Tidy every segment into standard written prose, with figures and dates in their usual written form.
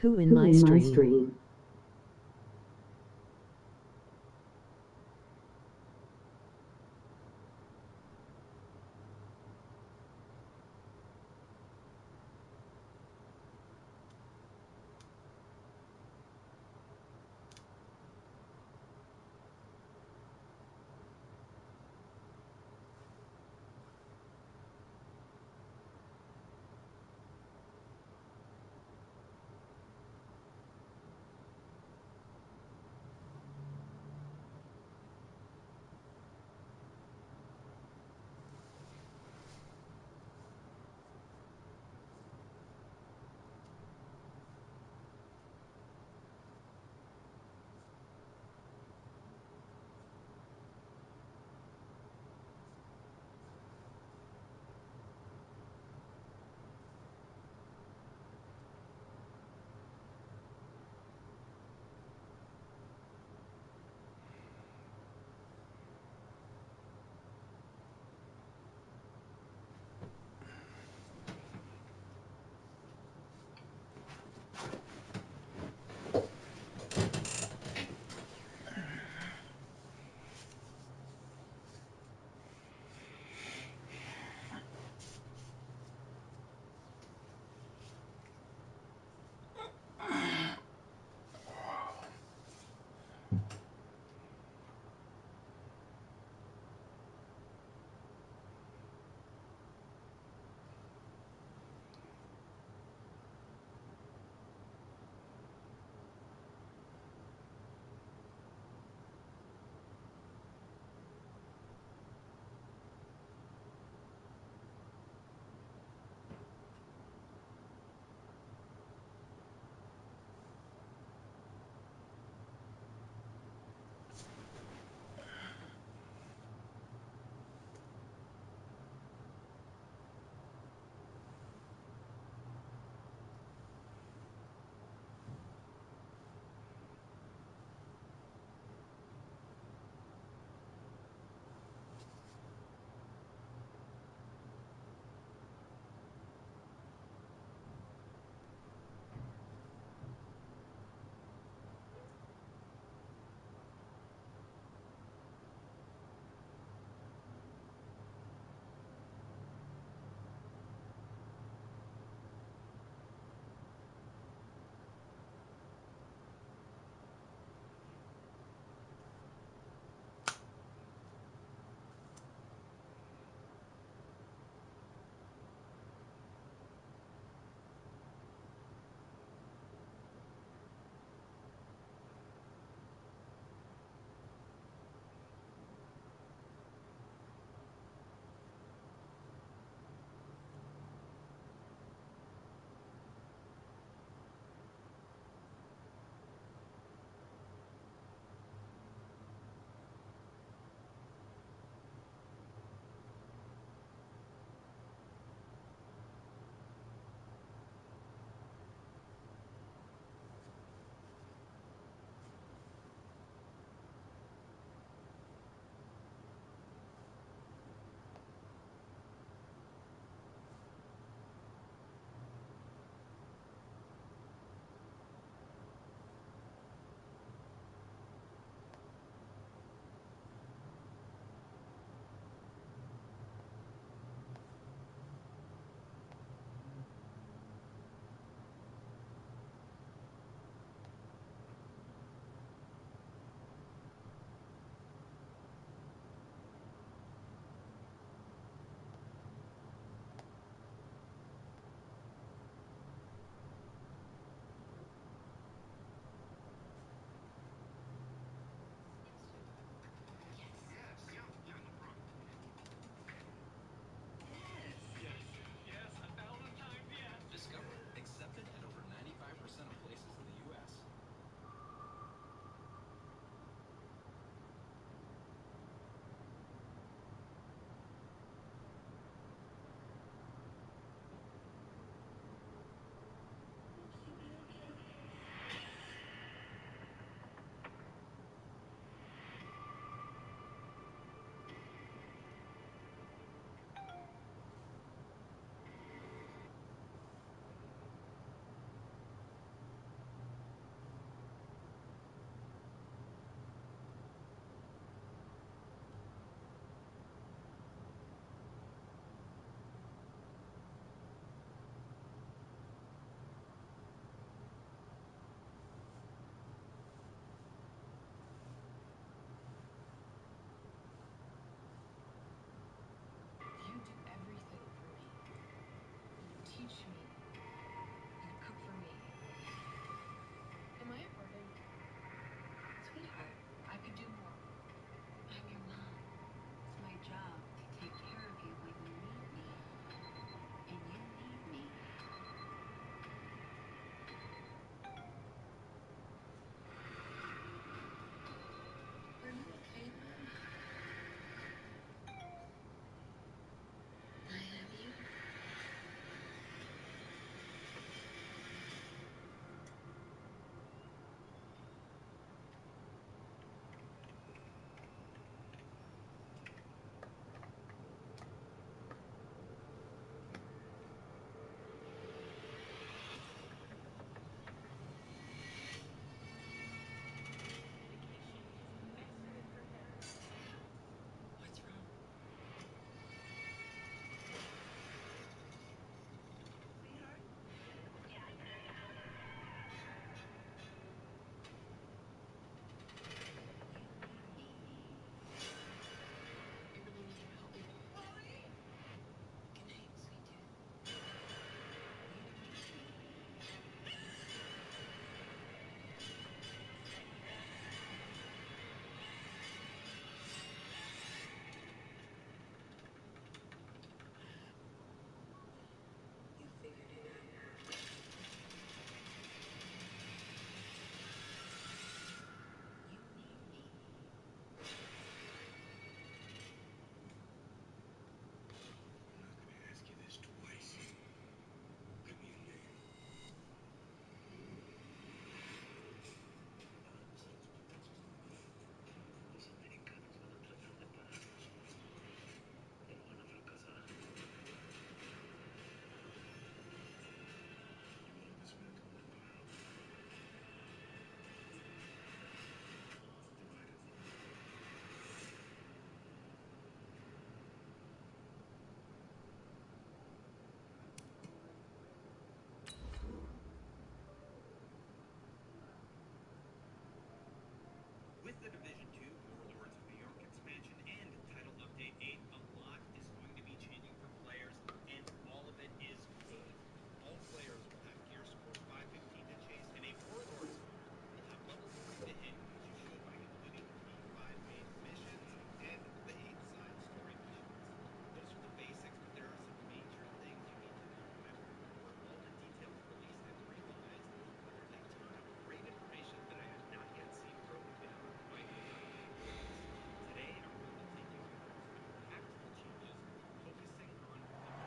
Who in my stream?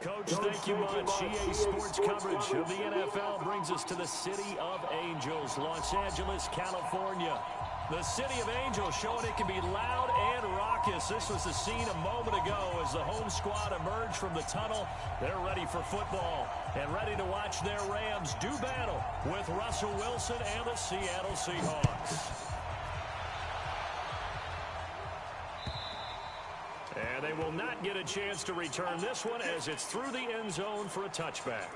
Coach, thank you much. EA Sports coverage of the NFL brings us to the City of Angels, Los Angeles, California. The City of Angels showing it can be loud and raucous. This was the scene a moment ago as the home squad emerged from the tunnel. They're ready for football and ready to watch their Rams do battle with Russell Wilson and the Seattle Seahawks. And they will not get a chance to return this one as it's through the end zone for a touchback.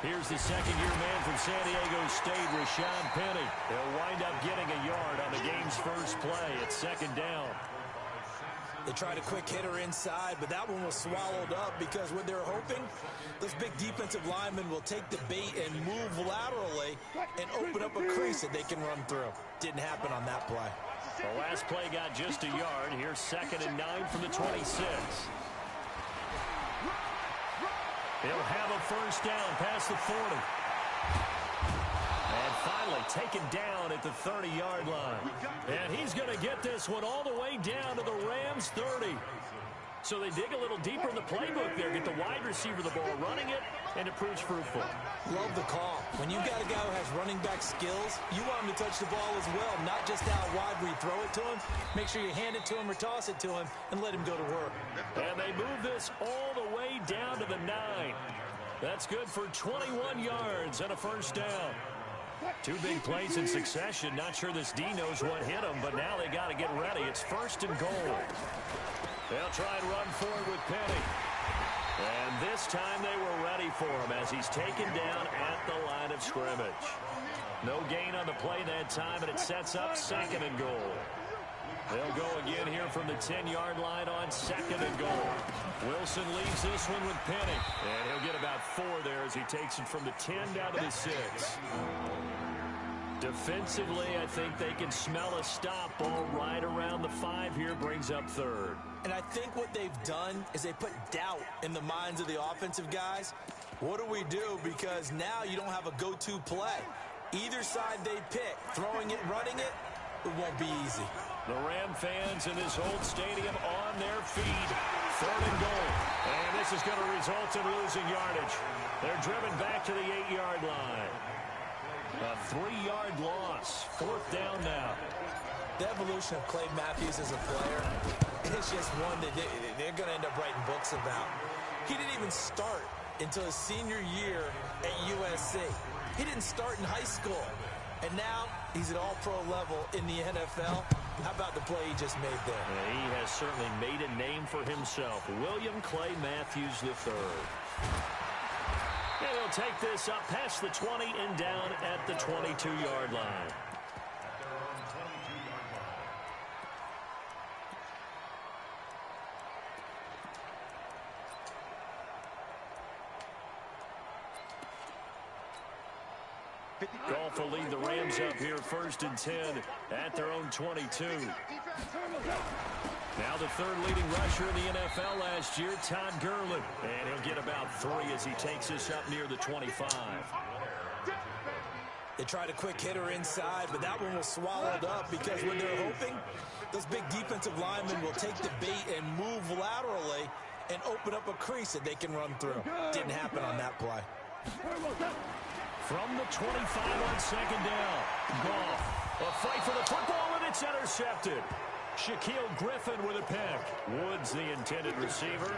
Here's the second-year man from San Diego State, Rashaad Penny. He'll wind up getting a yard on the game's first play. It's second down. They tried a quick hitter inside, but that one was swallowed up because what they're hoping, this big defensive lineman will take the bait and move laterally and open up a crease that they can run through. Didn't happen on that play. The last play got just a yard. Here's 2nd and 9 from the 26. He'll have a first down past the 40. And finally taken down at the 30-yard line. And he's going to get this one all the way down to the Rams' 30. So they dig a little deeper in the playbook there, get the wide receiver the ball, running it, and it proves fruitful. Love the call. When you've got a guy who has running back skills, you want him to touch the ball as well, not just out wide where you throw it to him. Make sure you hand it to him or toss it to him and let him go to work. And they move this all the way down to the 9. That's good for 21 yards and a first down. Two big plays in succession. Not sure this D knows what hit him, but now they got to get ready. It's 1st and goal. They'll try and run forward with Penny. And this time they were ready for him as he's taken down at the line of scrimmage. No gain on the play that time, and it sets up 2nd and goal. They'll go again here from the 10-yard line on 2nd and goal. Wilson leaves this one with Penny. And he'll get about 4 there as he takes it from the 10 down to the 6. Defensively, I think they can smell a stop. Ball right around the 5 here, brings up 3rd. And I think what they've done is they put doubt in the minds of the offensive guys. What do we do? Because now you don't have a go-to play. Either side they pick, throwing it, running it, it won't be easy. The Ram fans in this old stadium on their feet. 3rd and goal. And this is going to result in losing yardage. They're driven back to the 8-yard line. A 3-yard loss. 4th down now. The evolution of Clay Matthews as a player, it's just one that they're going to end up writing books about. He didn't even start until his senior year at USC. He didn't start in high school. And now he's at all-pro level in the NFL. How about the play he just made there? Yeah, he has certainly made a name for himself. William Clay Matthews III. And he'll take this up past the 20 and down at the 22-yard line. Goff will lead the Rams up here 1st and 10 at their own 22. Now the 3rd leading rusher in the NFL last year, Todd Gurley. And he'll get about 3 as he takes this up near the 25. They tried a quick hitter inside, but that one was swallowed up because what they're hoping, this big defensive lineman will take the bait and move laterally and open up a crease that they can run through. Didn't happen on that play. From the 25 on 2nd down, Goff, a fight for the football, and it's intercepted. Shaquille Griffin with a pick. Woods, the intended receiver.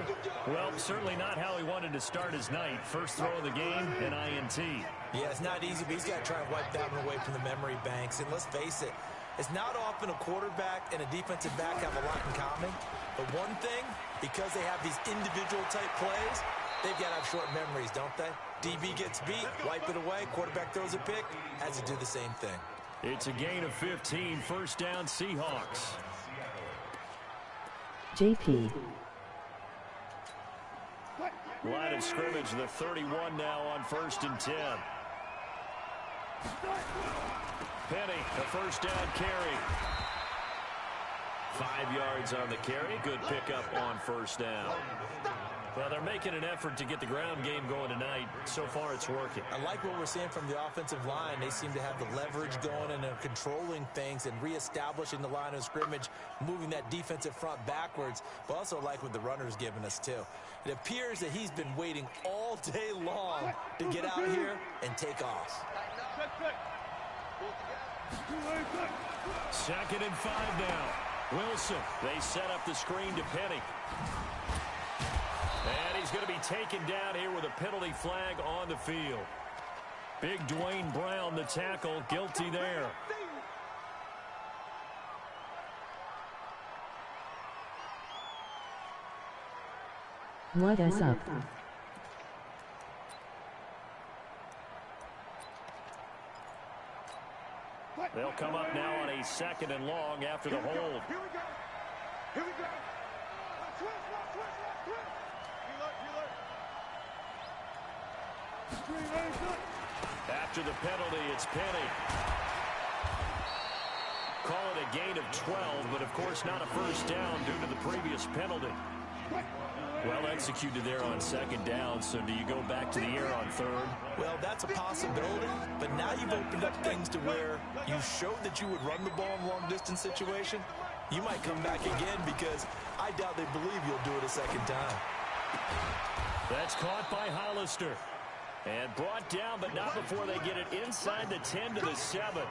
Well, certainly not how he wanted to start his night. First throw of the game, an INT. Yeah, it's not easy, but he's got to try and wipe that one away from the memory banks. And let's face it, it's not often a quarterback and a defensive back have a lot in common. But one thing, because they have these individual type plays, they've got to have short memories, don't they? DB gets beat, wipe it away, quarterback throws a pick, has to do the same thing. It's a gain of 15, 1st down Seahawks. JP. Line of scrimmage, the 31 now on 1st and 10. Penny, a 1st down carry. 5 yards on the carry. Good pickup on 1st down. Well, they're making an effort to get the ground game going tonight. So far, it's working. I like what we're seeing from the offensive line. They seem to have the leverage going and are controlling things and reestablishing the line of scrimmage, moving that defensive front backwards. But also like what the runner's giving us, too. It appears that he's been waiting all day long to get out here and take off. 2nd and 5 now. Wilson, they set up the screen to Penny. And he's going to be taken down here with a penalty flag on the field. Big Dwayne Brown, the tackle, guilty there. What is up? They'll come up now on a 2nd and long after the hold. Here we go. Here we go. After the penalty, it's Penny. Call it a gain of 12, but of course not a first down due to the previous penalty. Well executed there on 2nd down, so do you go back to the air on 3rd? Well, that's a possibility, but now you've opened up things to where you showed that you would run the ball in long-distance situation. You might come back again because I doubt they believe you'll do it a 2nd time. That's caught by Hollister. And brought down, but not before they get it inside the 10 to the 7.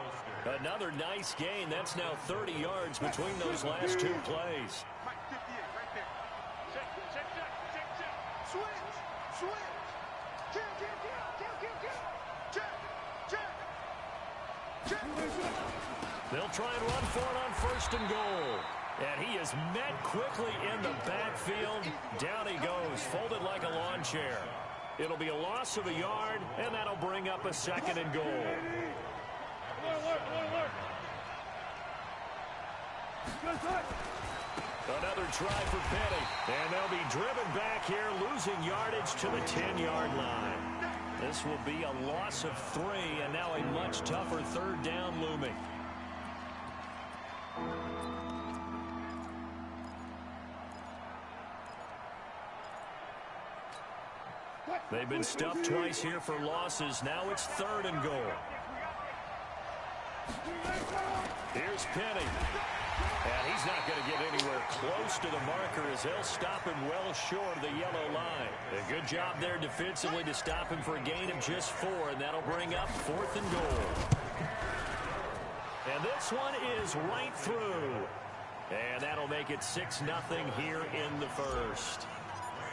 Another nice gain. That's now 30 yards between those last 2 plays. They'll try and run for it on 1st and goal. And he is met quickly in the backfield. Down he goes, folded like a lawn chair. It'll be a loss of a yard, and that'll bring up a 2nd and goal. Another try for Penny. And they'll be driven back here, losing yardage to the 10-yard line. This will be a loss of 3, and now a much tougher 3rd down looming. They've been stuffed twice here for losses. Now it's 3rd and goal. Here's Penny. And he's not going to get anywhere close to the marker as they'll stop him well short of the yellow line. A good job there defensively to stop him for a gain of just 4, and that'll bring up 4th and goal. And this one is right through. And that'll make it 6-0 here in the 1st.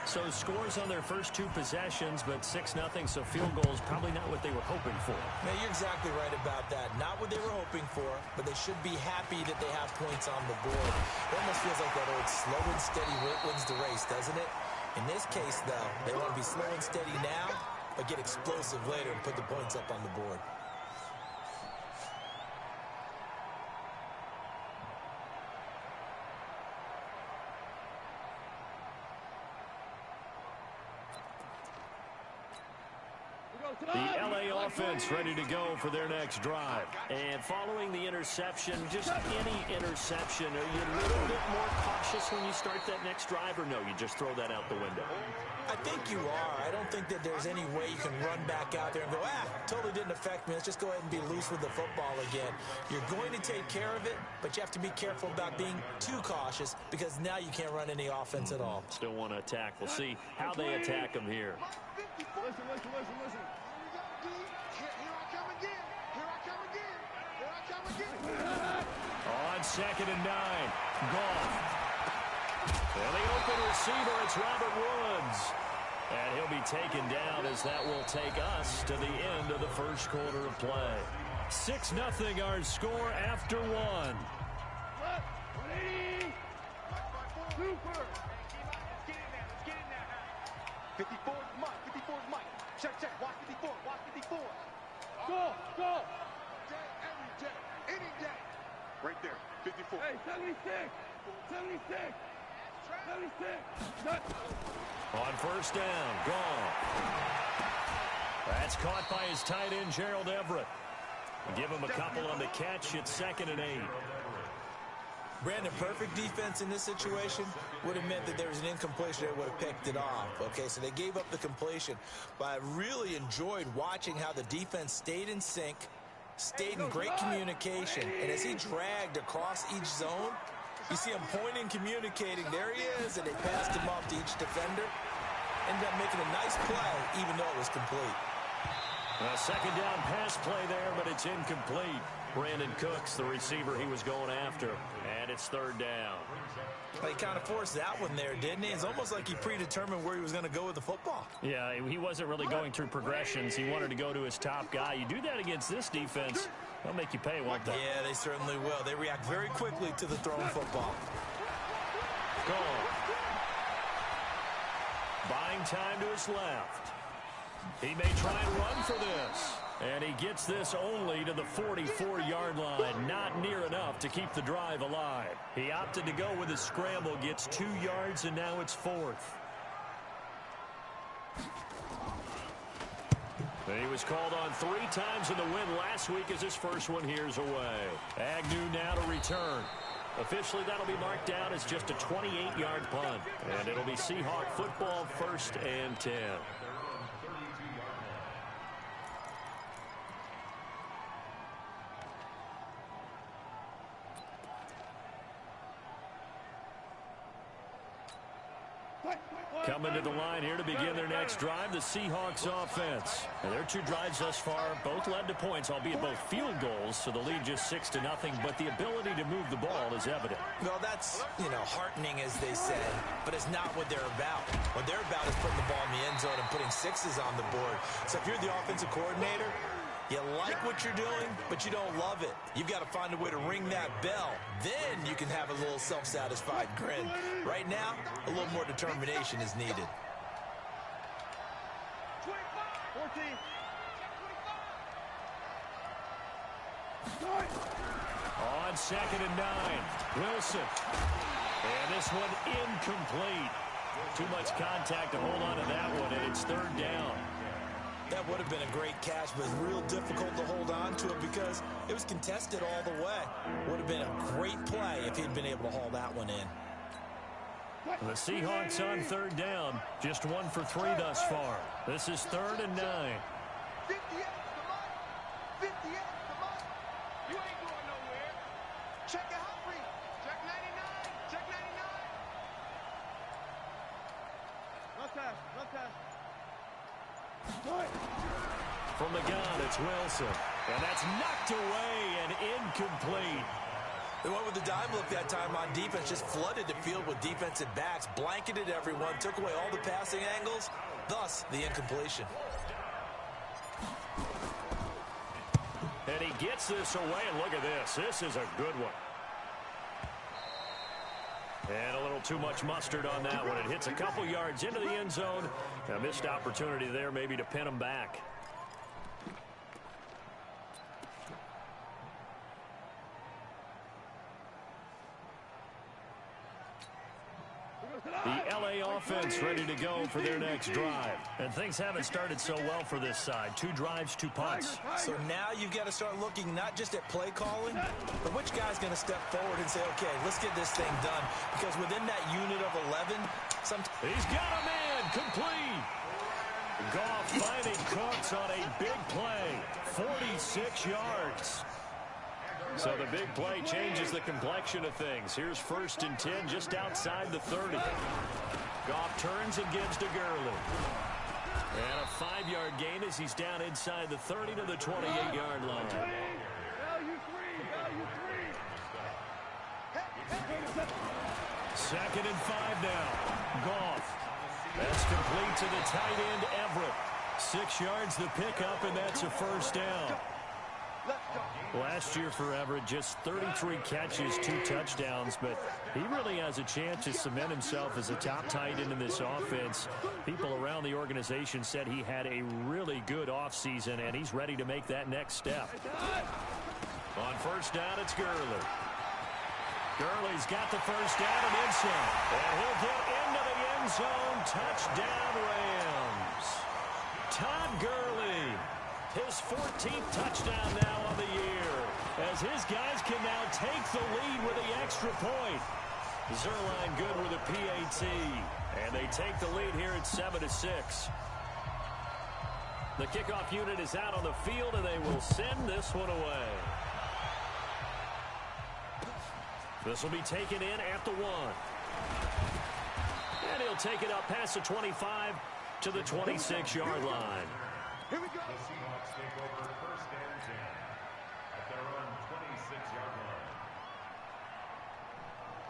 So scores on their first 2 possessions, but 6-0, so field goal is probably not what they were hoping for. Now, you're exactly right about that. Not what they were hoping for, but they should be happy that they have points on the board. It almost feels like that old slow and steady wins the race, doesn't it? In this case, though, they want to be slow and steady now, but get explosive later and put the points up on the board. The LA offense ready to go for their next drive. And following the interception, just any interception, are you a little bit more cautious when you start that next drive, or no, you just throw that out the window? I think you are. I don't think that there's any way you can run back out there and go, totally didn't affect me. Let's just go ahead and be loose with the football again. You're going to take care of it, but you have to be careful about being too cautious because now you can't run any offense at all. Still want to attack. We'll see how they attack them here. Listen. On 2nd and 9, Goff. And the open receiver, it's Robert Woods. And he'll be taken down as that will take us to the end of the 1st quarter of play. 6-0 our score after 1. 54 is Mike. 54 is Mike. Check. Watch 54. Watch 54. Go. Every day. Any day. Right there. 54. Hey, 76. On 1st down, gone. That's caught by his tight end, Gerald Everett. Give him a couple on the catch. It's 2nd and 8. Brandon, perfect defense in this situation would have meant that there was an incompletion that would have picked it off. Okay, so they gave up the completion. But I really enjoyed watching how the defense stayed in sync, stayed in great communication. And as he dragged across each zone, you see him pointing, communicating. There he is, and they passed him off to each defender. Ended up making a nice play, even though it was complete. A second down pass play there, but it's incomplete. Brandon Cooks, the receiver he was going after, and it's third down. Well, he kind of forced that one there, didn't he? It's almost like he predetermined where he was going to go with the football. Yeah, he wasn't really going through progressions. He wanted to go to his top guy. You do that against this defense, they'll make you pay, won't they? Yeah, they certainly will. They react very quickly to the thrown football. Gone. Buying time to his left. He may try and run for this. And he gets this only to the 44-yard line. Not near enough to keep the drive alive. He opted to go with his scramble, gets 2 yards, and now it's fourth. He was called on 3 times in the win last week as his first one here's away. Agnew now to return. Officially, that'll be marked down as just a 28-yard punt. And it'll be Seahawk football, 1st and 10. Coming to the line here to begin their next drive, the Seahawks offense. And their 2 drives thus far both led to points, albeit both field goals, so the lead just 6-0, but the ability to move the ball is evident. Well, that's, heartening, as they say, but it's not what they're about. What they're about is putting the ball in the end zone and putting 6s on the board. So if you're the offensive coordinator, you like what you're doing, but you don't love it. You've got to find a way to ring that bell. Then you can have a little self-satisfied grin. Right now, a little more determination is needed. 14. On 2nd and 9, Wilson. And this one incomplete. Too much contact to hold on to that one, and it's 3rd down. That would have been a great catch, but it's real difficult to hold on to it because it was contested all the way. Would have been a great play if he'd been able to haul that one in. The Seahawks on 3rd down, just 1 for 3 thus far. This is 3rd and 9. 58, come on. 58, come on. You ain't going nowhere. Check your hot read. Check 99. Check 99. No touch. No touch. From the gun, it's Wilson. And that's knocked away and incomplete. They went with the dime look that time on defense, just flooded the field with defensive backs, blanketed everyone, took away all the passing angles, thus the incompletion. And he gets this away, and look at this. This is a good one. And a little too much mustard on that one. It hits a couple yards into the end zone. A missed opportunity there maybe to pin him back. The LA offense ready to go for their next drive. And things haven't started so well for this side. 2 drives, 2 punts. So now you've got to start looking not just at play calling, but which guy's going to step forward and say, okay, let's get this thing done. Because within that unit of 11, he's got a man, complete. Goff finding Cooks on a big play, 46 yards. So the big play changes the complexion of things. Here's 1st and 10 just outside the 30. Goff turns and gives to Gurley. And a 5-yard gain as he's down inside the 30 to the 28-yard line. Value 3. 2nd and 5 now. Goff. That's complete to the tight end, Everett. 6 yards the pickup, and that's a 1st down. Last year for Everett, just 33 catches, 2 touchdowns, but he really has a chance to cement himself as a top tight end in this offense. People around the organization said he had a really good offseason, and he's ready to make that next step. On 1st down, it's Gurley. Gurley's got the 1st down and then some. And he'll get into the end zone. Touchdown, Rams. Todd Gurley His 14th touchdown now on the year, as his guys can now take the lead with the extra point. Zerline good with a PAT, and they take the lead here at 7-6. The kickoff unit is out on the field, and they will send this one away. This will be taken in at the 1. And he'll take it up past the 25 to the 26-yard line. Here we go. The Seahawks take over first and 10 at their own 26-yard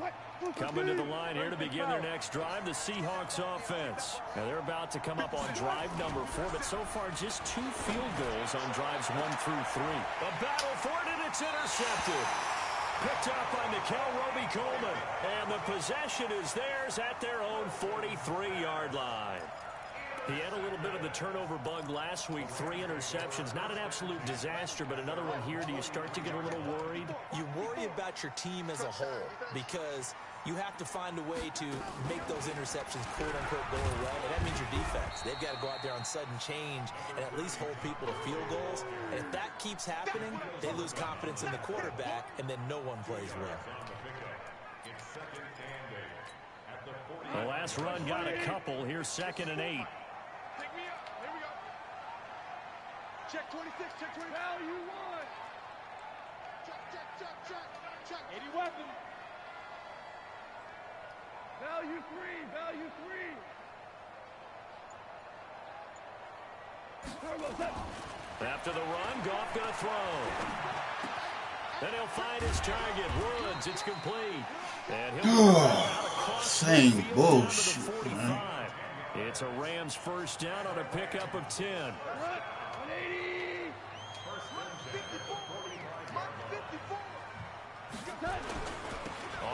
line. Coming to the line here to begin their next drive, the Seahawks offense. Now they're about to come up on drive number 4, but so far just 2 field goals on drives 1 through 3. A battle for it, and it's intercepted. Picked up by Nickel Roby-Coleman, and the possession is theirs at their own 43-yard line. He had a little bit of the turnover bug last week, 3 interceptions. Not an absolute disaster, but another one here. Do you start to get a little worried? You worry about your team as a whole because you have to find a way to make those interceptions, quote-unquote, go away. And that means your defense. They've got to go out there on sudden change and at least hold people to field goals. And if that keeps happening, they lose confidence in the quarterback, and then no one plays well. The last run got a couple. Here's 2nd and 8. Take me up. Here we go. Check 26. Check 20. Value 1. Check. 80 weapon. Value 3. Value 3. After the run, Goff going to throw. Then he'll find his target. Woods, it's complete. And he'll same bullshit, man. It's a Rams first down on a pickup of 10. 180.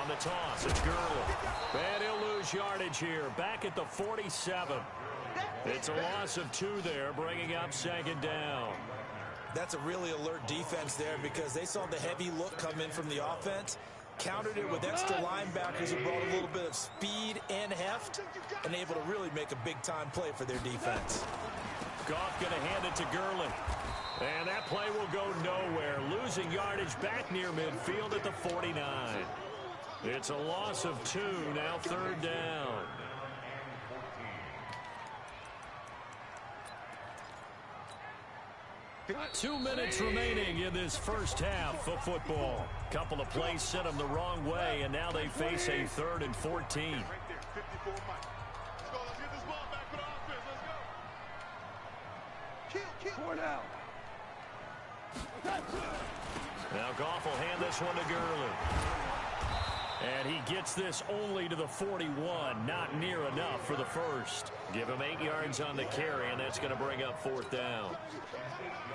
On the toss, it's Gurley. And he'll lose yardage here. Back at the 47. It's a loss of 2 there, bringing up 2nd down. That's a really alert defense there because they saw the heavy look come in from the offense, countered it with extra linebackers who brought a little bit of speed and heft, and able to really make a big-time play for their defense. Goff going to hand it to Gurley. And that play will go nowhere, losing yardage back near midfield at the 49. It's a loss of 2, now 3rd down. Got 2 minutes remaining in this first half of football. Couple of plays sent them the wrong way, and now they face a 3rd and 14. Right there. 54 Mike. Let's go. Let's get this ball back for the offense. Let's go. Kill. 4 down. Now Goff will hand this one to Gurley. And he gets this only to the 41. Not near enough for the first. Give him 8 yards on the carry, and that's going to bring up 4th down.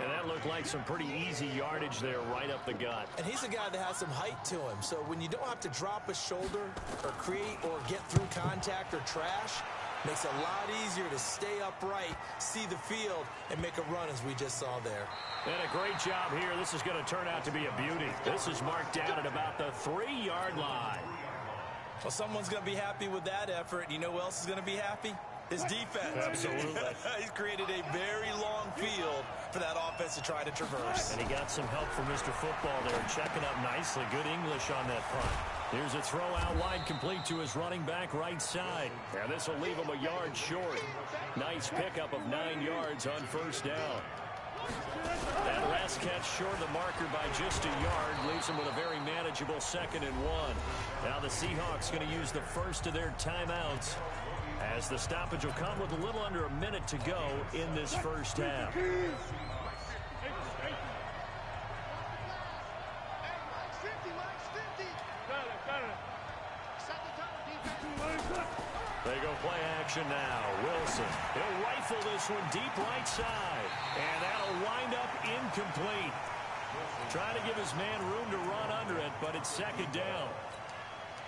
And that looked like some pretty easy yardage there right up the gut. And he's a guy that has some height to him. So when you don't have to drop a shoulder or create or get through contact or trash, makes it a lot easier to stay upright, see the field, and make a run as we just saw there. And a great job here. This is going to turn out to be a beauty. This is marked down at about the 3-yard line. Well, someone's going to be happy with that effort. You know who else is going to be happy? His defense. Absolutely. He's created a very long field for that offense to try to traverse. And he got some help from Mr. Football there, checking up nicely. Good English on that punt. Here's a throw out wide, complete to his running back right side. And this will leave him a yard short. Nice pickup of 9 yards on first down. That last catch short of the marker by just a yard leaves him with a very manageable 2nd and 1. Now the Seahawks going to use the first of their timeouts, as the stoppage will come with a little under a minute to go in this first half. They go play action now. Wilson, he'll rifle this one deep right side, and that'll wind up incomplete. Trying to give his man room to run under it, but it's 2nd down.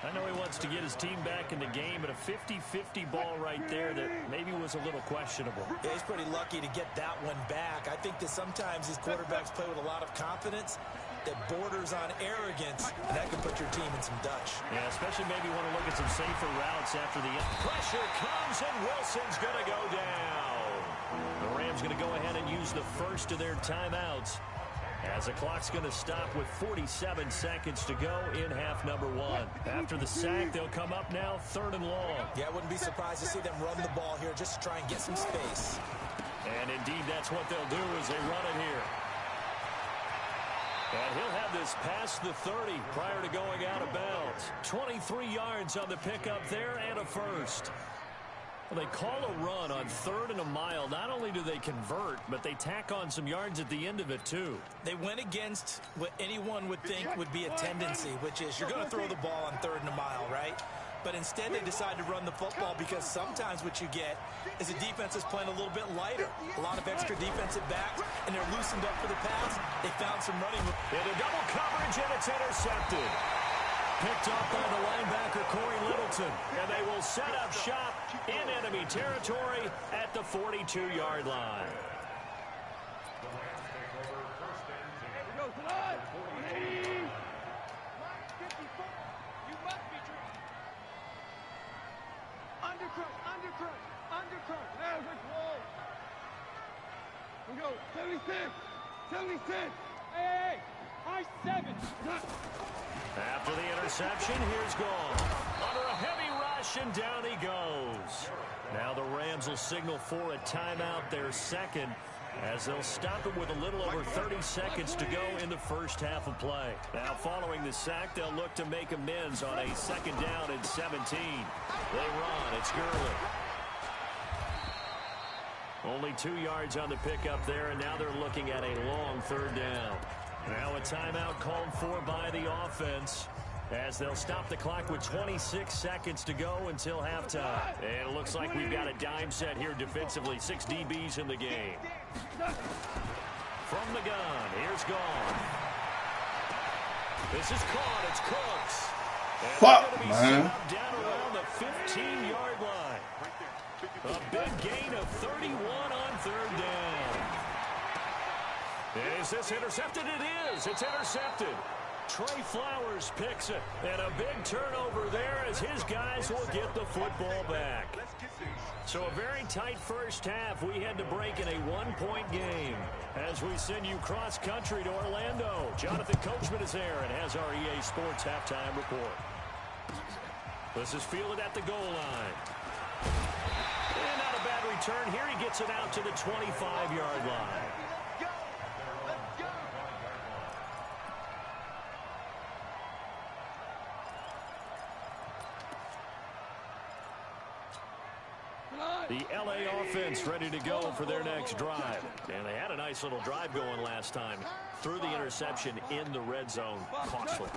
I know he wants to get his team back in the game, but a 50-50 ball right there that maybe was a little questionable. Yeah, he's pretty lucky to get that one back. I think that sometimes these quarterbacks play with a lot of confidence that borders on arrogance, and that can put your team in some Dutch. Yeah, especially maybe want to look at some safer routes after the end. Pressure comes, and Wilson's going to go down. The Rams going to go ahead and use the first of their timeouts, as the clock's going to stop with 47 seconds to go in half number one. After the sack, they'll come up now 3rd and long. Yeah, I wouldn't be surprised to see them run the ball here just to try and get some space. And indeed, that's what they'll do as they run it here. And he'll have this past the 30 prior to going out of bounds. 23 yards on the pickup there and a first. Well, they call a run on 3rd and a mile. Not only do they convert, but they tack on some yards at the end of it, too. They went against what anyone would think would be a tendency, which is you're going to throw the ball on 3rd and a mile, right? But instead they decide to run the football because sometimes what you get is the defense is playing a little bit lighter. A lot of extra defensive backs, and they're loosened up for the pass. They found some running. Into double coverage, and it's intercepted. Picked up by the linebacker, Corey Littleton. And they will set up shop in enemy territory at the 42-yard line. Undercut. Now let's roll. We go. 76. Hey. High 7. After the interception, here's Gall. Under a heavy rush, and down he goes. Now the Rams will signal for a timeout, their second, as they'll stop it with a little over 30 seconds to go in the first half of play. Now, following the sack, they'll look to make amends on a 2nd down and 17. They run. It's Gurley. Only 2 yards on the pickup there, and now they're looking at a long 3rd down. Now a timeout called for by the offense, as they'll stop the clock with 26 seconds to go until halftime. And it looks like we've got a dime set here defensively. 6 DBs in the game. From the gun, here's Gall. This is caught. It's Cooks. And fuck, be man. Down around the 15-yard line. A big gain of 31 on 3rd down. Is this intercepted? It is. It's intercepted. Trey Flowers picks it. And a big turnover there as his guys will get the football back. So a very tight first half. We had to break in a 1-point game as we send you cross-country to Orlando. Jonathan Coachman is there and has our EA Sports halftime report. This is fielded at the goal line. And not a bad return here. He gets it out to the 25-yard line. The LA offense ready to go for their next drive. And they had a nice little drive going last time. Threw the interception in the red zone. Costly.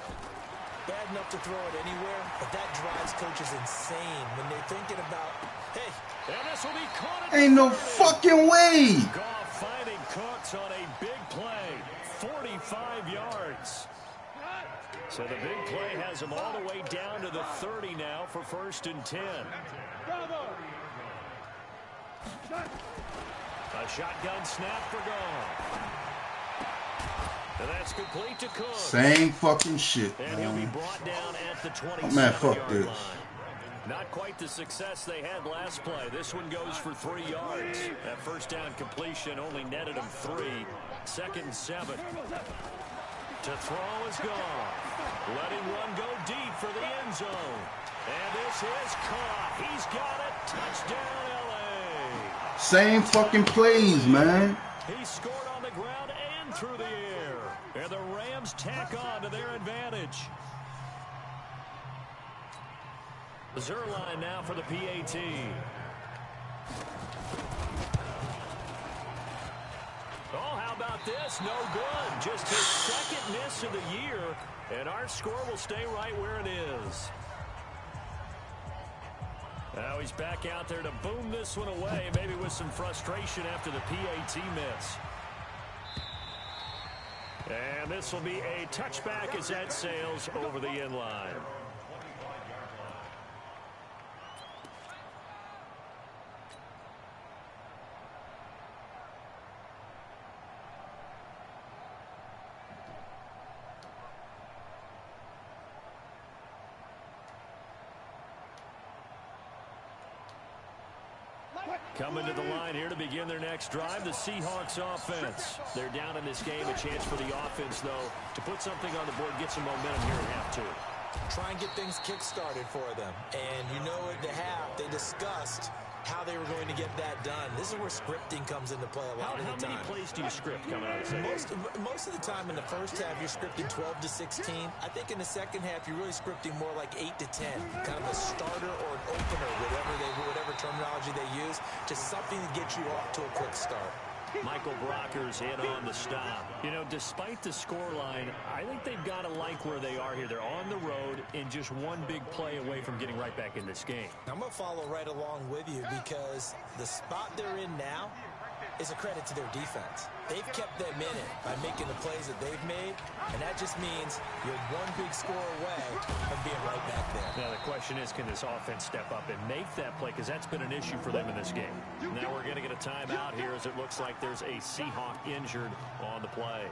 Bad enough to throw it anywhere, but that drives coaches insane when they're thinking about, hey. And this will be caught. Ain't no fucking way. Goff finding Cooks on a big play. 45 yards. So the big play has him all the way down to the 30 now for 1st and 10. A shotgun snap for Goff. And that's complete to Cook. Same fucking shit, And he'll be man. brought down at the Oh, man, 27-yard fuck this. line. Not quite the success they had last play. This one goes for 3 yards. That 1st down completion only netted him 3. 2nd and 7. To throw is Goff. Letting one go deep for the end zone. And this is caught. He's got it. Touchdown, LA. Same fucking plays, man. He scored on the ground and through the air. And the Rams tack on to their advantage. Zerline now for the PAT. Oh, how about this? No good. Just his 2nd miss of the year. And our score will stay right where it is. Now he's back out there to boom this one away, maybe with some frustration after the PAT miss. And this will be a touchback as that sails over the end line. Coming to the line here to begin their next drive, the Seahawks offense. They're down in this game. A chance for the offense, though, to put something on the board, get some momentum here at half two. Try and get things kick-started for them. And you know at the half, they discussed how they were going to get that done. This is where scripting comes into play a lot of the time. How many plays do you script coming out of the second? Most of the time in the first half, you're scripting 12 to 16. I think in the second half, you're really scripting more like 8 to 10. Kind of a starter or an opener, whatever terminology they use, just something to get you off to a quick start. Michael Brocker's in on the stop. You know, despite the scoreline, I think they've got to like where they are here. They're on the road and just one big play away from getting right back in this game. I'm going to follow right along with you because the spot they're in now is a credit to their defense. They've kept them in it by making the plays that they've made, and that just means you're one big score away from being right back there. Now, the question is, can this offense step up and make that play? Because that's been an issue for them in this game. Now we're going to get a timeout here as it looks like there's a Seahawk injured on the play.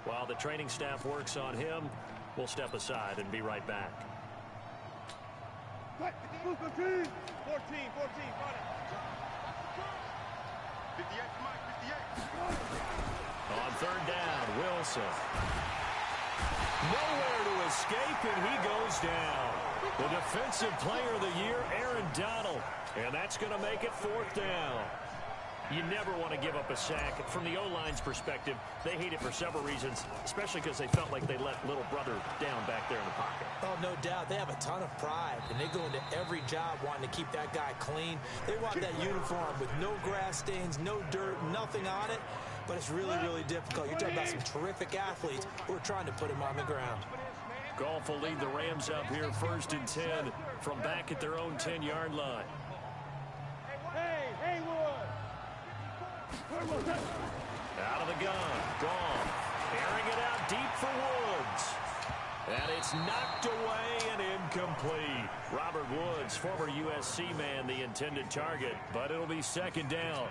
While the training staff works on him, we'll step aside and be right back. 14, run it. 58, Mike, 58. On third down, Wilson. Nowhere to escape, and he goes down. The defensive player of the year, Aaron Donald. And that's going to make it fourth down. You never want to give up a sack. From the O-line's perspective, they hate it for several reasons, especially because they felt like they let little brother down back there in the pocket. Oh, no doubt. They have a ton of pride, and they go into every job wanting to keep that guy clean. They want that uniform with no grass stains, no dirt, nothing on it. But it's really, really difficult. You're talking about some terrific athletes who are trying to put him on the ground. Goff will lead the Rams up here 1st and 10 from back at their own 10-yard line. Out of the gun, Goff, airing it out deep for Woods. And it's knocked away and incomplete. Robert Woods, former USC man, the intended target, but it'll be second down.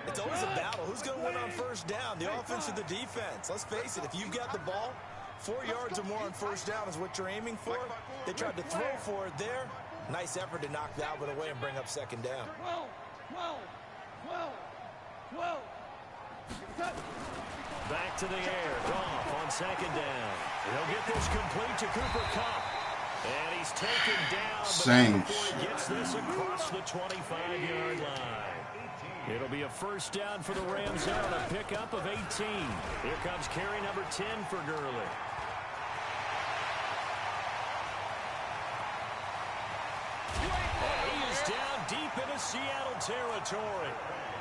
It's always a battle. Who's going to win on first down, the offense or the defense? Let's face it, if you've got the ball, 4 yards or more on first down is what you're aiming for. They tried to throw for it there. Nice effort to knock that one away and bring up second down. 12. Back to the air. Goff on second down. He'll get this complete to Cooper Kupp. And he's taken down. Saints. Before he gets this across the 25-yard line. It'll be a first down for the Rams out. A pickup of 18. Here comes carry number 10 for Gurley. And he is down deep into Seattle territory.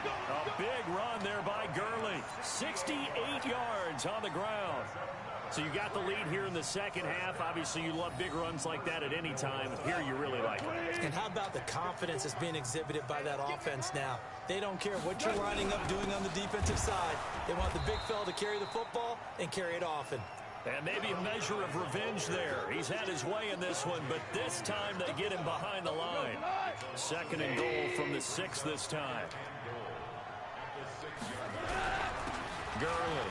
A big run there by Gurley. 68 yards on the ground. So you got the lead here in the second half. Obviously, you love big runs like that at any time. Here, you really like it. And how about the confidence that's being exhibited by that offense now? They don't care what you're lining up doing on the defensive side. They want the big fella to carry the football and carry it often. And maybe a measure of revenge there. He's had his way in this one, but this time they get him behind the line. Second and goal from the 6 this time. Gurley.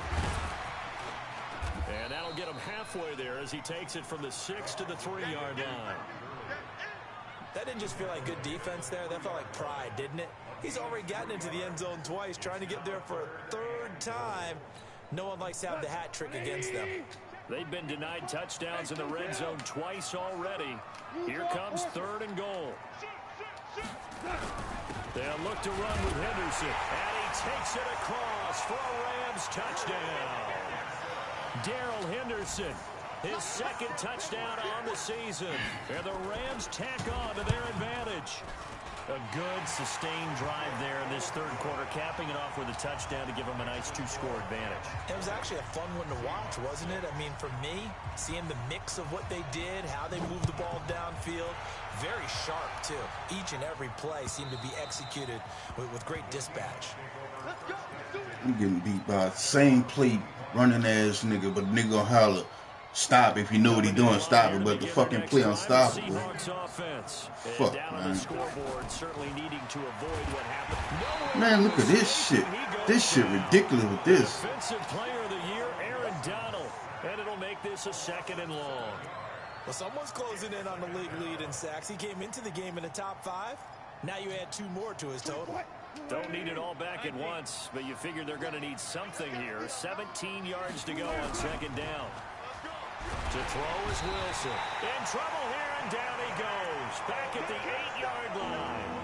And that'll get him halfway there as he takes it from the 6 to the 3-yard line. That didn't just feel like good defense there. That felt like pride, didn't it? He's already gotten into the end zone twice, trying to get there for a third time. No one likes to have the hat trick against them. They've been denied touchdowns in the red zone twice already. Here comes 3rd and goal. They'll look to run with Henderson. And he takes it across for a Rams touchdown. Darrell Henderson, his second touchdown on the season. And the Rams tack on to their advantage. A good, sustained drive there in this third quarter, capping it off with a touchdown to give them a nice 2-score advantage. It was actually a fun one to watch, wasn't it? I mean, for me, seeing the mix of what they did, how they moved the ball downfield, very sharp, too. Each and every play seemed to be executed with great dispatch. I'm getting beat by the same play running ass nigga, but nigga gonna holler. Stop if you know what he doing, stop it, but the fucking play unstoppable. Fuck, man. Man, look at this shit. This shit ridiculous with this. Defensive player of the year, Aaron Donald. And it'll make this a 2nd and long. Well, someone's closing in on the league lead in sacks. He came into the game in the top 5. Now you add 2 more to his total. Don't need it all back at once, but you figure they're going to need something here. 17 yards to go on 2nd down. To throw is Wilson. In trouble here, and down he goes. Back at the 8-yard line.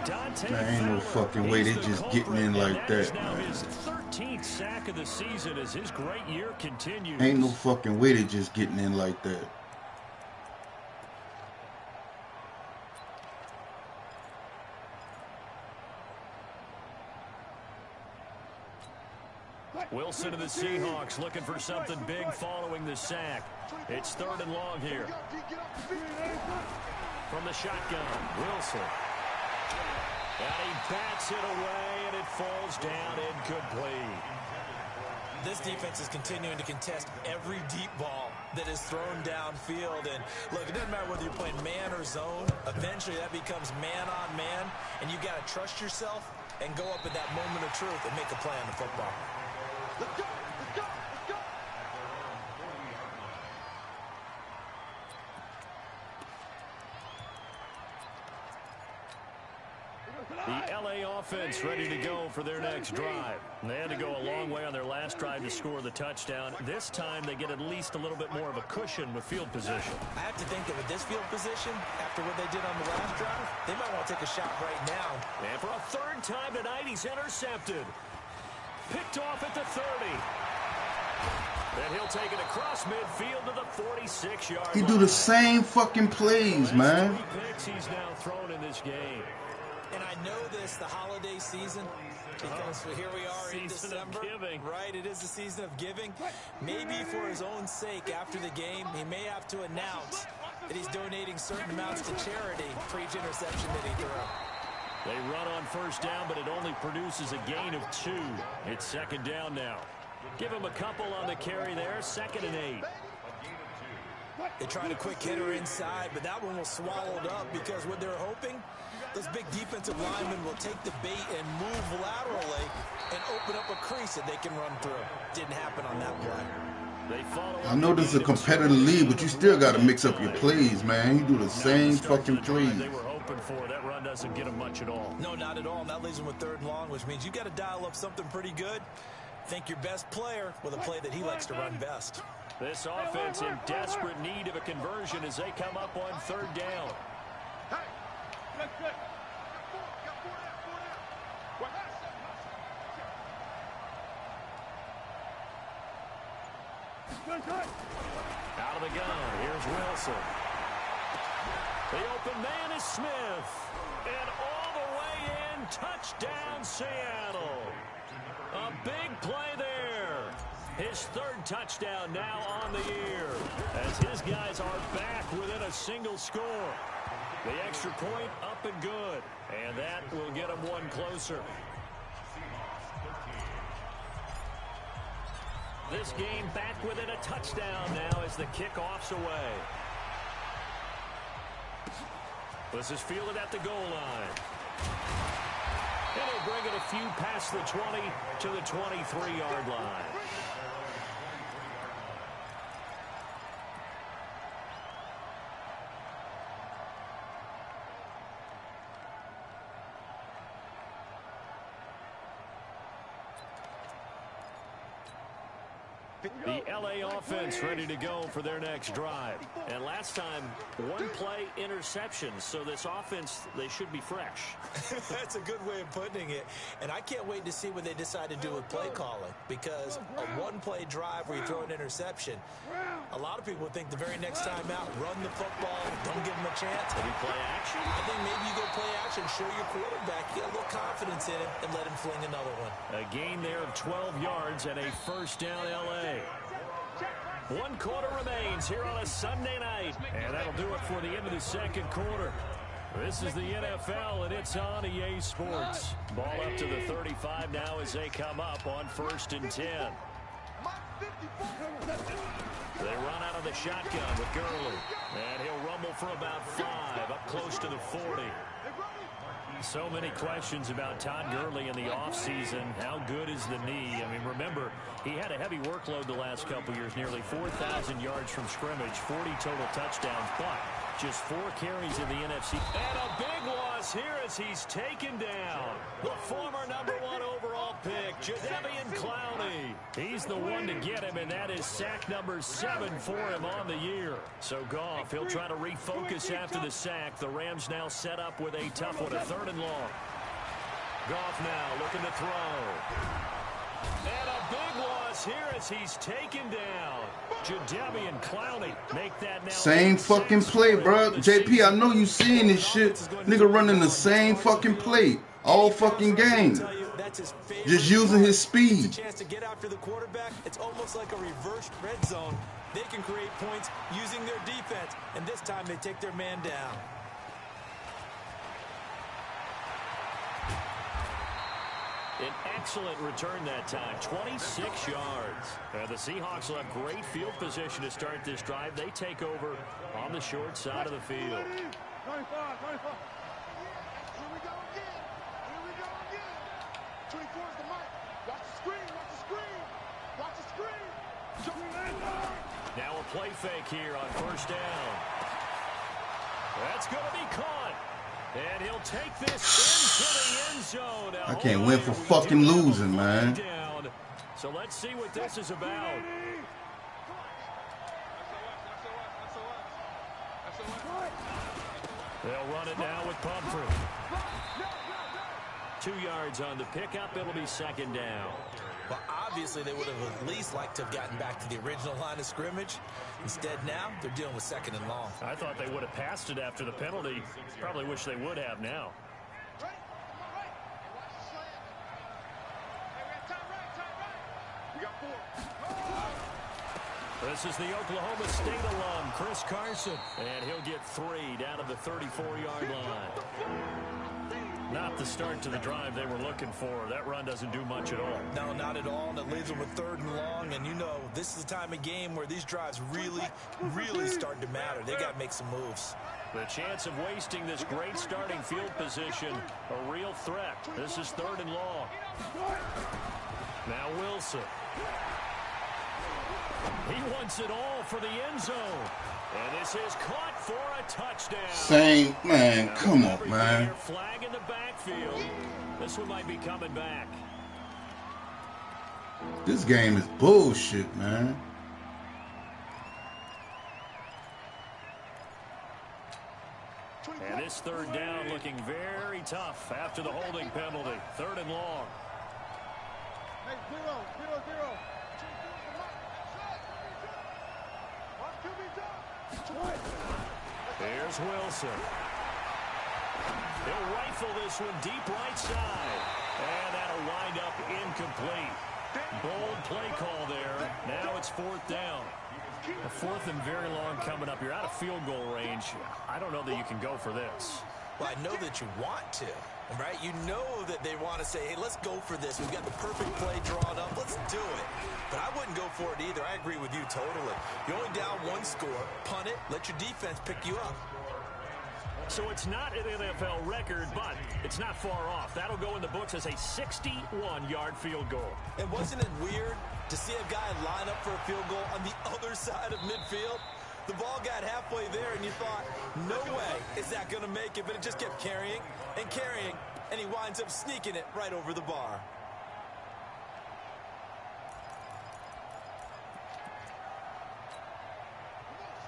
Dante Man, ain't no fucking way they just getting in like that, now man. his 13th sack of the season as his great year continues. Ain't no fucking way they just getting in like that. Wilson and the Seahawks looking for something big following the sack. It's 3rd and long here. From the shotgun, Wilson. And he bats it away, and it falls down incomplete. This defense is continuing to contest every deep ball that is thrown downfield. And look, it doesn't matter whether you're playing man or zone. Eventually, that becomes man on man, and you got to trust yourself and go up at that moment of truth and make a play on the football. Let's go! Let's go! Let's go! The LA offense ready to go for their next drive. They had to go a long way on their last drive to score the touchdown. This time they get at least a little bit more of a cushion with field position. I have to think that with this field position, after what they did on the last drive, they might want to take a shot right now. And for a 3rd time tonight, he's intercepted. Picked off at the 30. And he'll take it across midfield to the 46-yard line. He do the same fucking plays, man. 3 picks he's now thrown in this game. And I know this, the holiday season, because here we are in December. Of giving. Right, it is the season of giving. Maybe for his own sake, after the game, he may have to announce that he's donating certain amounts to charity for each interception that he threw. They run on 1st down, but it only produces a gain of 2. It's 2nd down now. Give him a couple on the carry there. 2nd and 8. They tried a quick hitter inside, but that one was swallowed up because what they're hoping, those big defensive linemen will take the bait and move laterally and open up a crease that they can run through. Didn't happen on that play. They follow. I know this is a competitive league, but you still got to mix up your plays, man. You do the same fucking plays. They were hoping for that run doesn't get them much at all. No, not at all. And that leaves them with 3rd and long, which means you got to dial up something pretty good. Think your best player with a play that he likes to run best. This offense in desperate need of a conversion as they come up on 3rd down. Out of the gun, here's Wilson. The open man is Smith. And all the way in, touchdown Seattle. A big play there. His 3rd touchdown now on the year as his guys are back within a single score. The extra point up and good, and that will get them one closer. This game back within a touchdown now as the kickoff's away. This is fielded at the goal line. And he'll bring it a few past the 20 to the 23-yard line. The LA offense ready to go for their next drive. And last time, 1 play interception. So this offense, they should be fresh. That's a good way of putting it. And I can't wait to see what they decide to do with play calling. Because a 1-play drive where you throw an interception, a lot of people think the very next time out, run the football, don't give them a chance. Maybe play action? I think maybe you go play action, show your quarterback, get a little confidence in him, and let him fling another one. A gain there of 12 yards and a 1st down LA. 1 quarter remains here on a Sunday night. And that'll do it for the end of the 2nd quarter. This is the NFL, and it's on EA Sports. Ball up to the 35 now as they come up on 1st and 10. They run out of the shotgun with Gurley. And he'll rumble for about 5, up close to the 40. So many questions about Todd Gurley in the offseason. How good is the knee? I mean, remember, he had a heavy workload the last couple years, nearly 4,000 yards from scrimmage, 40 total touchdowns, but Just 4 carries in the NFC. And a big loss here as he's taken down. The former #1 overall pick, Jadeveon Clowney. He's the one to get him, and that is sack number 7 for him on the year. So Goff, he'll try to refocus after the sack. The Rams now set up with a tough one, a 3rd and long. Goff now looking to throw. And a big loss here as he's taken down. Jadeveon Clowney make that now. Same fucking play, bro. JP, I know you seeing this shit. Nigga running the same fucking play all fucking game. Just using his speed. Chance to get after the quarterback. It's almost like a reverse red zone. They can create points using their defense, and this time they take their man down. An excellent return that time, 26 yards. The Seahawks will have great field position to start this drive. They take over on the short side of the field. 25, 25. Here we go again. Here we go again. 24 is the mic. Watch the screen. Watch the screen. Watch the screen. Now a play fake here on 1st down. That's going to be caught. And he'll take this into the end zone. Now, I can't win for fucking losing, man. So let's see what this is about. They'll run it now with Pumphrey. 2 yards on the pickup. It'll be 2nd down. Well, obviously, they would have at least liked to have gotten back to the original line of scrimmage. Instead, now, they're dealing with 2nd and long. I thought they would have passed it after the penalty. Probably wish they would have now. This is the Oklahoma State alum, Chris Carson. And he'll get 3 down to the 34-yard line. Not the start to the drive they were looking for. That run doesn't do much at all. No, not at all. And it leaves them with 3rd and long. And you know, this is the time of game where these drives really start to matter. They got to make some moves. The chance of wasting this great starting field position, a real threat. This is 3rd and long. Now Wilson. He wants it all for the end zone. And this is caught for a touchdown. Same, man. Come on, man. Flag in the backfield. This one might be coming back. This game is bullshit, man. And this 3rd down looking very tough after the holding penalty. 3rd and long. Hey, 0-0-0. Here's Wilson. He'll rifle this one deep right side. And that'll wind up incomplete. Bold play call there. Now it's 4th down. A 4th and very long coming up. You're out of field goal range. I don't know that you can go for this. Well, I know that you want to, right? You know that they want to say, hey, let's go for this. We've got the perfect play drawn up. Let's do it. But I wouldn't go for it either. I agree with you totally. You're only down 1 score. Punt it. Let your defense pick you up. So it's not an NFL record, but it's not far off. That'll go in the books as a 61-yard field goal. And wasn't it weird to see a guy line up for a field goal on the other side of midfield? The ball got halfway there, and you thought, no way is that going to make it. But it just kept carrying and carrying, and he winds up sneaking it right over the bar.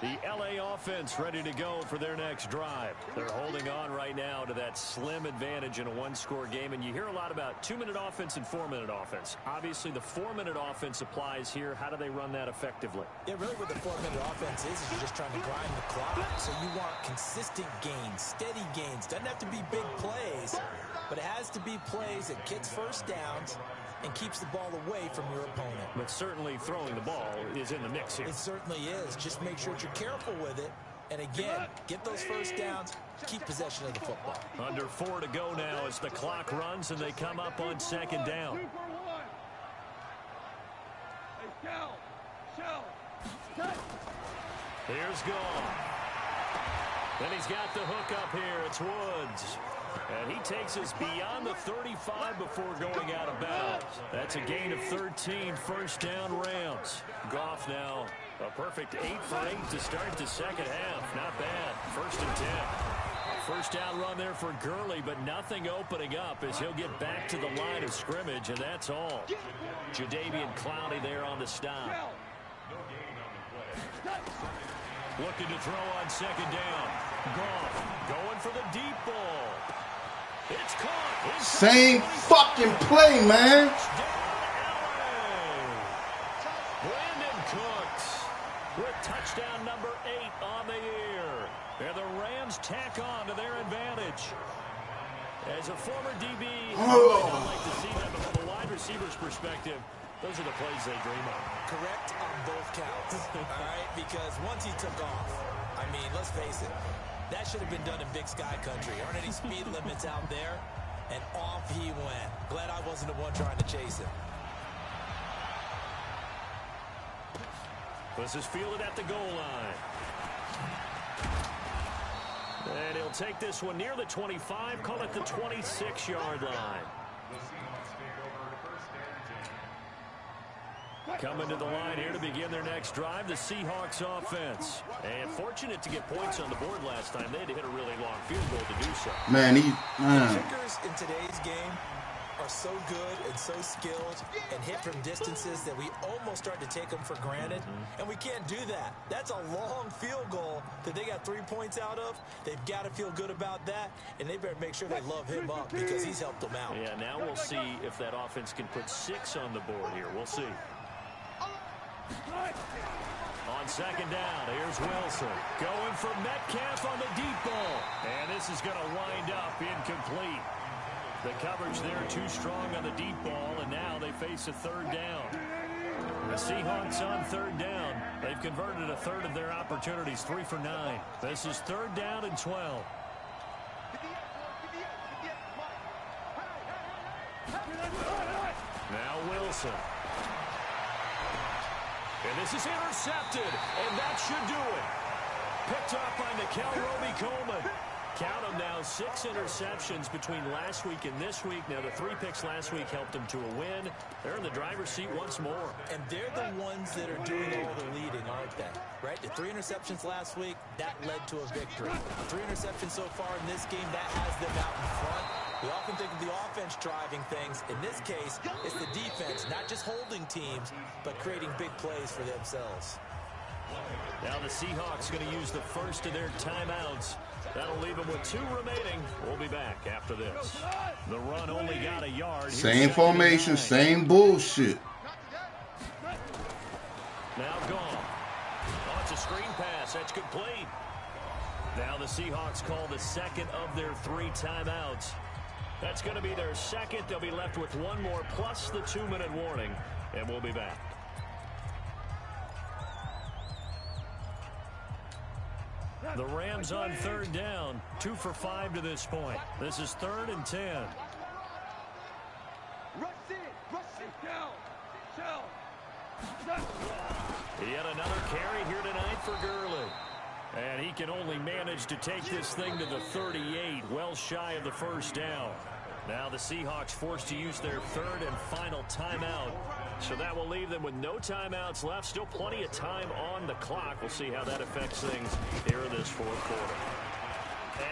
The LA offense ready to go for their next drive. They're holding on right now to that slim advantage in a 1-score game. And you hear a lot about 2-minute offense and 4-minute offense. Obviously, the 4-minute offense applies here. How do they run that effectively? Yeah, really what the 4-minute offense is you're just trying to grind the clock. So you want consistent gains, steady gains. Doesn't have to be big plays, but it has to be plays that gets 1st downs and keeps the ball away from your opponent. But certainly throwing the ball is in the mix here. It certainly is. Just make sure that you're careful with it. And again, get those 1st downs, keep possession of the football. Under 4 to go now as the clock runs and they come up on 2nd down. Here's Goff. Then he's got the hook up here. It's Woods. And he takes us beyond the 35 before going out of bounds. That's a gain of 13, 1st down Rams. Goff now a perfect 8 for 8 to start the 2nd half. Not bad. first and 10. First down run there for Gurley, but nothing opening up as he'll get back to the line of scrimmage, and that's all. Jadeveon Clowney there on the stop. Looking to throw on second down. Goff going for the deep ball. It's caught. Same fucking play, man. Brandon Cooks with touchdown number 8 on the year. And the Rams tack on to their advantage. As a former DB, I don't like to see that, but from a wide receiver's perspective, those are the plays they dream of. Correct on both counts, all right? Because once he took off, I mean, let's face it, that should have been done in Big Sky Country. Aren't any speed limits out there? And off he went. Glad I wasn't the one trying to chase him. This is fielded at the goal line. And he'll take this one near the 25, call it the 26-yard line. Coming to the line here to begin their next drive, the Seahawks offense. And fortunate to get points on the board last time. They had to hit a really long field goal to do so. Man, Kickers in today's game are so good and so skilled and hit from distances that we almost start to take them for granted. And we can't do that. That's a long field goal that they got 3 points out of. They've got to feel good about that, and they better make sure they love him up because he's helped them out. Yeah, now we'll see if that offense can put 6 on the board here. We'll see. On second down, here's Wilson. Going for Metcalf on the deep ball. And this is going to wind up incomplete. The coverage there too strong on the deep ball, and now they face a third down. The Seahawks on third down. They've converted a third of their opportunities, 3 for 9. This is third down and 12. Now Wilson. And this is intercepted, and that should do it. Picked off by Nikel Roby-Coleman. Count them now, 6 interceptions between last week and this week. Now, the 3 picks last week helped them to a win. They're in the driver's seat once more. And they're the ones that are doing all the leading, aren't they? Right? The 3 interceptions last week, that led to a victory. 3 interceptions so far in this game, that has them out in front. We often think of the offense driving things. In this case, it's the defense, not just holding teams, but creating big plays for themselves. Now the Seahawks going to use the first of their timeouts. That'll leave them with 2 remaining. We'll be back after this. The run only got a yard. same formation, same bullshit. Now gone. Oh, it's a screen pass. That's complete. Now the Seahawks call the second of their 3 timeouts. That's going to be their second. They'll be left with 1 more plus the 2-minute warning, and we'll be back. The Rams on third down, 2 for 5 to this point. This is 3rd and 10. Yet another carry here tonight for Gurley. And he can only manage to take this thing to the 38, well shy of the first down. Now the Seahawks forced to use their 3rd and final timeout. So that will leave them with no timeouts left. Still plenty of time on the clock. We'll see how that affects things here in this 4th quarter.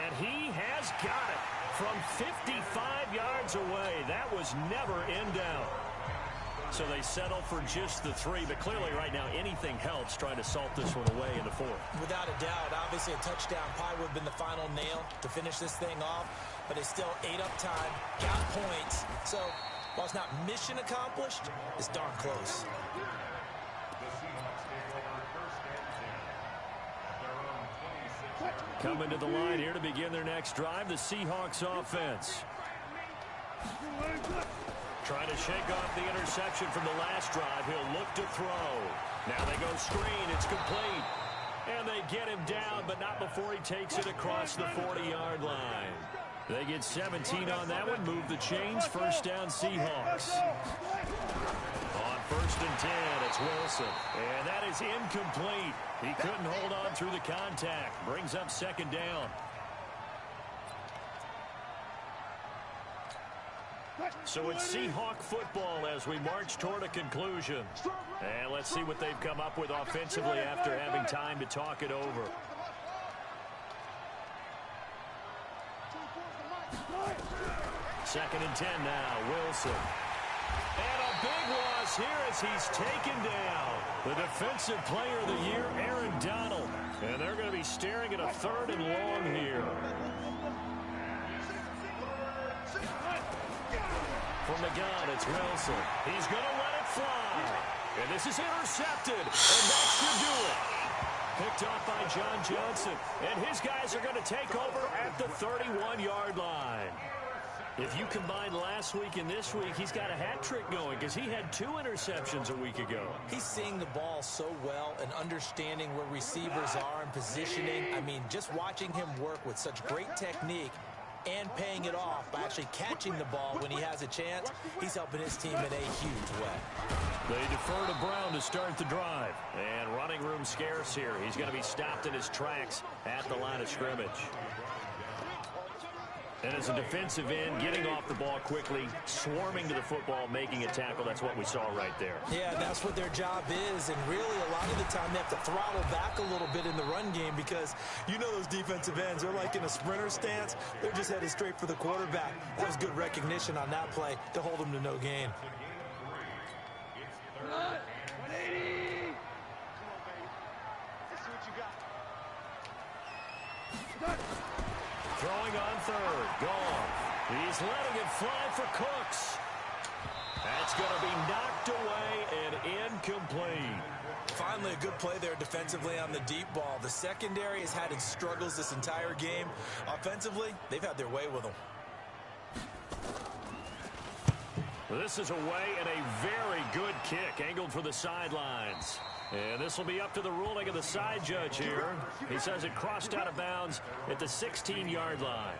And he has got it from 55 yards away. That was never in doubt. So they settle for just the 3. But clearly right now anything helps trying to salt this one away in the 4th. Without a doubt, obviously a touchdown probably would have been the final nail to finish this thing off. But they still ate up time, got points. So while it's not mission accomplished, it's darn close. Coming to the line here to begin their next drive, the Seahawks offense. Trying to shake off the interception from the last drive. He'll look to throw. Now they go screen. It's complete. And they get him down, but not before he takes it across the 40-yard line. They get 17 on that one. Move the chains. First down, Seahawks. On 1st and 10, it's Wilson. And that is incomplete. He couldn't hold on through the contact. Brings up 2nd down. So it's Seahawk football as we march toward a conclusion. And let's see what they've come up with offensively after having time to talk it over. 2nd and 10 now. Wilson. And a big loss here as he's taken down. The Defensive Player of the Year, Aaron Donald. And they're going to be staring at a 3rd and long here. From the gun, it's Wilson. He's going to let it fly. And this is intercepted. And that should do it. Picked off by John Johnson. And his guys are going to take over at the 31-yard line. If you combine last week and this week, he's got a hat trick going because he had 2 interceptions a week ago. He's seeing the ball so well and understanding where receivers are and positioning. I mean, just watching him work with such great technique and paying it off by actually catching the ball when he has a chance, he's helping his team in a huge way. They defer to Brown to start the drive. And running room scarce here. He's going to be stopped in his tracks at the line of scrimmage. And as a defensive end, getting off the ball quickly, swarming to the football, making a tackle, that's what we saw right there. Yeah, that's what their job is, and really a lot of the time they have to throttle back a little bit in the run game because you know those defensive ends, they're like in a sprinter stance. They're just headed straight for the quarterback. That was good recognition on that play to hold them to no gain. Throwing on 3rd. Gone. He's letting it fly for Cooks. That's going to be knocked away and incomplete. Finally, a good play there defensively on the deep ball. The secondary has had its struggles this entire game. Offensively, they've had their way with them. This is away and a very good kick angled for the sidelines. And this will be up to the ruling of the side judge here. He says it crossed out of bounds at the 16-yard line.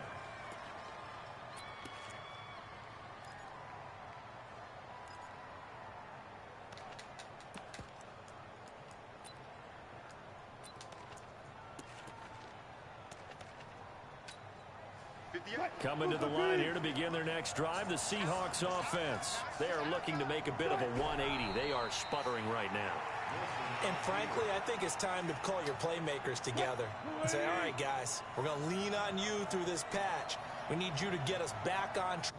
Coming to the line here to begin their next drive, the Seahawks offense. They are looking to make a bit of a 180. They are sputtering right now. And frankly, I think it's time to call your playmakers together and say, all right, guys, we're going to lean on you through this patch. We need you to get us back on track.